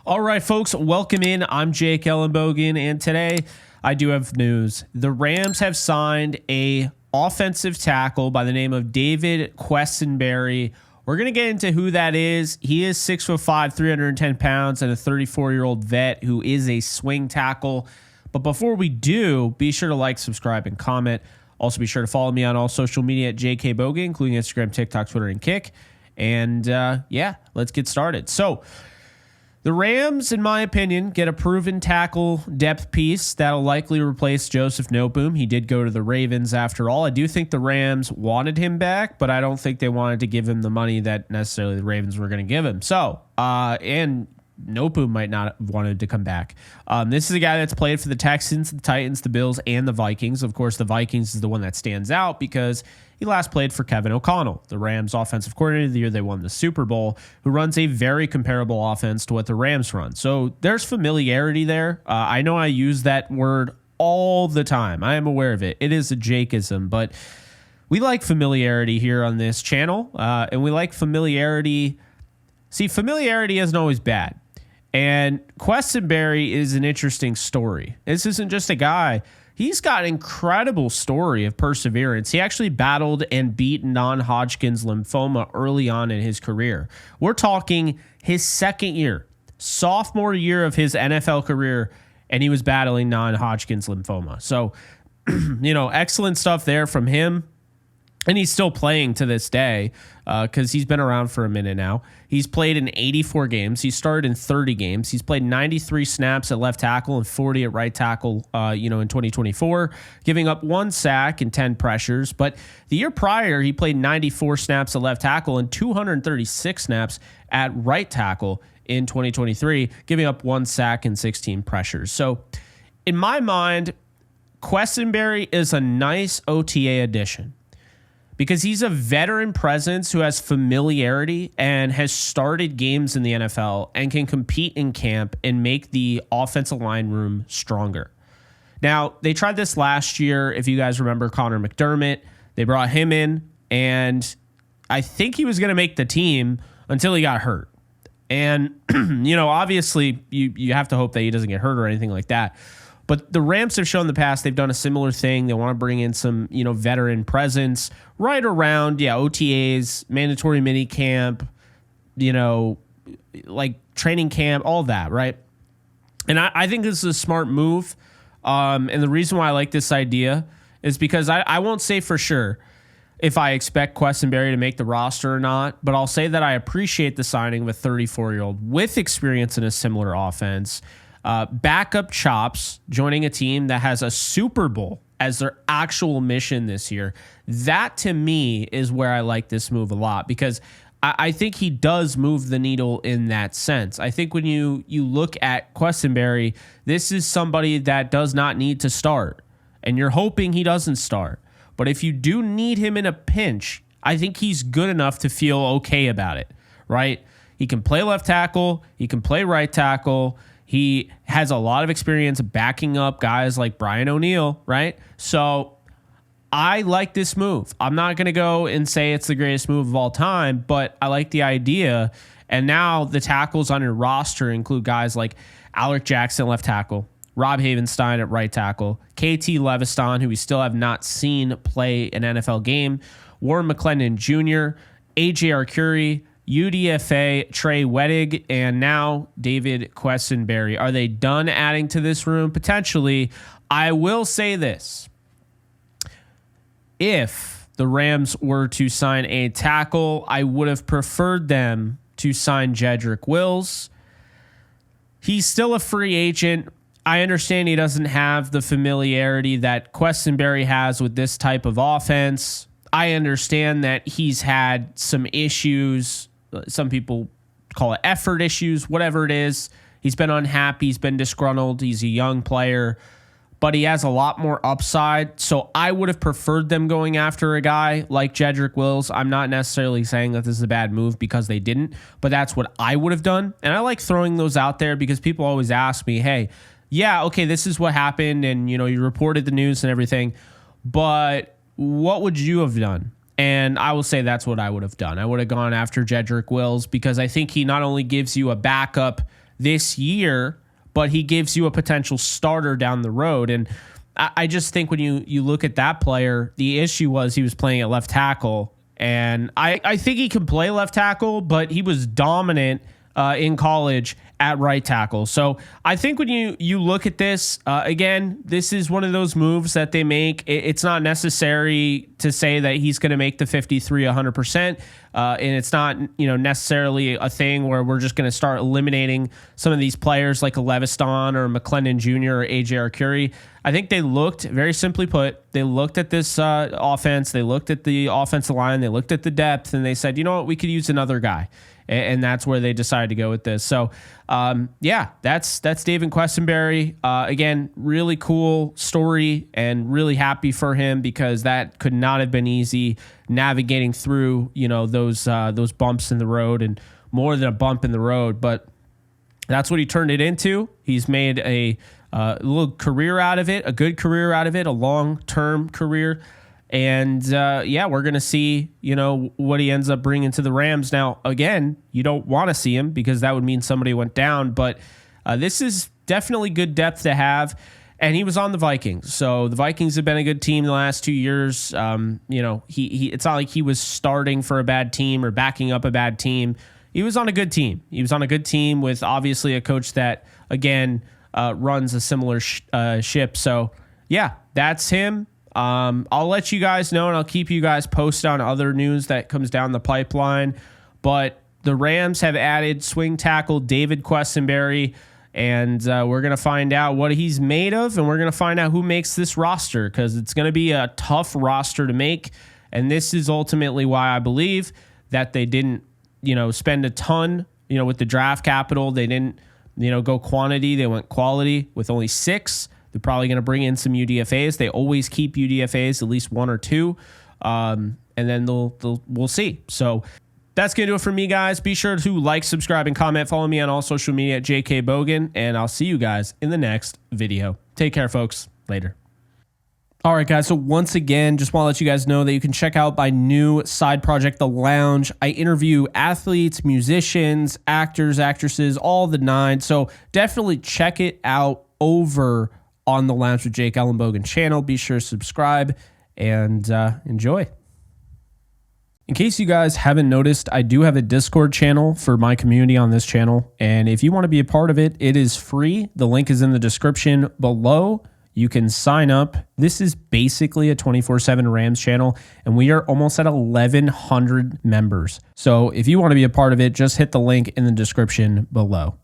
All right, folks, welcome in. I'm Jake Ellenbogen, and today I do have news. The Rams have signed a offensive tackle by the name of David Quessenberry. We're going to get into who that is. He is 6'5", 310 pounds, and a 34-year-old vet who is a swing tackle. But before we do, be sure to like, subscribe, and comment. Also, be sure to follow me on all social media at JK Bogan, including Instagram, TikTok, Twitter, and Kick. And yeah, let's get started. So the Rams, in my opinion, get a proven tackle depth piece that'll likely replace Joseph Noteboom. He did go to the Ravens after all. I do think the Rams wanted him back, but I don't think they wanted to give him the money that necessarily the Ravens were going to give him. So, and Noteboom might not have wanted to come back. This is a guy that's played for the Texans, the Titans, the Bills, and the Vikings. Of course, the Vikings is the one that stands out because he last played for Kevin O'Connell, the Rams offensive coordinator the year they won the Super Bowl, who runs a very comparable offense to what the Rams run. So there's familiarity there. I know I use that word all the time. I am aware of it. It is a Jakeism, but we like familiarity here on this channel, and we like familiarity. See, familiarity isn't always bad. And Quessenberry is an interesting story. This isn't just a guy. He's got an incredible story of perseverance. He actually battled and beat non-Hodgkin's lymphoma early on in his career. We're talking his second year, sophomore year of his NFL career, and he was battling non-Hodgkin's lymphoma. So, excellent stuff there from him. And he's still playing to this day because he's been around for a minute now. He's played in 84 games. He started in 30 games. He's played 93 snaps at left tackle and 40 at right tackle, in 2024, giving up 1 sack and 10 pressures. But the year prior, he played 94 snaps at left tackle and 236 snaps at right tackle in 2023, giving up 1 sack and 16 pressures. So in my mind, Quessenberry is a nice OTA addition, because he's a veteran presence who has familiarity and has started games in the NFL and can compete in camp and make the offensive line room stronger. Now, they tried this last year. If you guys remember Connor McDermott, they brought him in, and I think he was going to make the team until he got hurt. And, obviously you have to hope that he doesn't get hurt or anything like that. But the Rams have shown in the past they've done a similar thing. They want to bring in some, veteran presence right around, OTAs, mandatory mini camp, like training camp, all that, right? And I think this is a smart move. And the reason why I like this idea is because I won't say for sure if I expect Quessenberry to make the roster or not, but I'll say that I appreciate the signing of a 34-year-old with experience in a similar offense. Backup chops, joining a team that has a Super Bowl as their actual mission this year. That, to me, is where I like this move a lot, because I think he does move the needle in that sense. I think when you look at Quessenberry, this is somebody that does not need to start, and you're hoping he doesn't start. But if you do need him in a pinch, I think he's good enough to feel okay about it, right? He can play left tackle. He can play right tackle. He has a lot of experience backing up guys like Brian O'Neill, right? So I like this move. I'm not going to go and say it's the greatest move of all time, but I like the idea. And now the tackles on your roster include guys like Alec Jackson, left tackle, Rob Havenstein at right tackle, KT Leviston, who we still have not seen play an NFL game, Warren McClendon Jr., AJ Arcuri, UDFA, Trey Wettig, and now David Quessenberry. Are they done adding to this room? Potentially. I will say this. If the Rams were to sign a tackle, I would have preferred them to sign Jedrick Wills. He's still a free agent. I understand he doesn't have the familiarity that Quessenberry has with this type of offense. I understand that he's had some issues. Some people call it effort issues, whatever it is. He's been unhappy. He's been disgruntled. He's a young player, but he has a lot more upside. So I would have preferred them going after a guy like Jedrick Wills. I'm not necessarily saying that this is a bad move because they didn't, but that's what I would have done. And I like throwing those out there because people always ask me, hey, yeah, okay, this is what happened. And, you reported the news and everything, but what would you have done? And I will say that's what I would have done. I would have gone after Jedrick Wills because I think he not only gives you a backup this year, but he gives you a potential starter down the road. And I just think when you look at that player, the issue was he was playing at left tackle. And I think he can play left tackle, but he was dominant in college at right tackle. So I think when you look at this, again, this is one of those moves that they make. It's not necessary to say that he's going to make the 53 100%. And it's not, necessarily a thing where we're just going to start eliminating some of these players like a Leviston or McClendon Jr. or AJ Arcuri. I think they looked, very simply put, they looked at this offense, they looked at the offensive line, they looked at the depth, and they said, you know what, we could use another guy. And that's where they decided to go with this. So, that's David Quessenberry. Again, really cool story and really happy for him because that could not have been easy navigating through, those bumps in the road and more than a bump in the road. But that's what he turned it into. He's made a little career out of it, a good career out of it, a long-term career. And we're going to see, what he ends up bringing to the Rams. Now, again, you don't want to see him because that would mean somebody went down. But this is definitely good depth to have. And he was on the Vikings. So the Vikings have been a good team the last 2 years. It's not like he was starting for a bad team or backing up a bad team. He was on a good team. He was on a good team with obviously a coach that, again, runs a similar ship. So, that's him. I'll let you guys know and I'll keep you guys posted on other news that comes down the pipeline. But the Rams have added swing tackle David Quessenberry, and we're going to find out what he's made of, and we're going to find out who makes this roster because it's going to be a tough roster to make. And this is ultimately why I believe that they didn't, spend a ton, with the draft capital. They didn't, go quantity. They went quality with only 6. They're probably going to bring in some UDFAs. They always keep UDFAs, at least 1 or 2. And then we'll see. So that's going to do it for me, guys. Be sure to like, subscribe, and comment. Follow me on all social media at JKBogan. And I'll see you guys in the next video. Take care, folks. Later. All right, guys. So once again, just want to let you guys know that you can check out my new side project, The Lounge. I interview athletes, musicians, actors, actresses, all the 9. So definitely check it out over on the Lounge with Jake Ellenbogen channel. Be sure to subscribe and enjoy. In case you guys haven't noticed, I do have a Discord channel for my community on this channel. And if you want to be a part of it, it is free. The link is in the description below. You can sign up. This is basically a 24/7 Rams channel, and we are almost at 1,100 members. So if you want to be a part of it, just hit the link in the description below.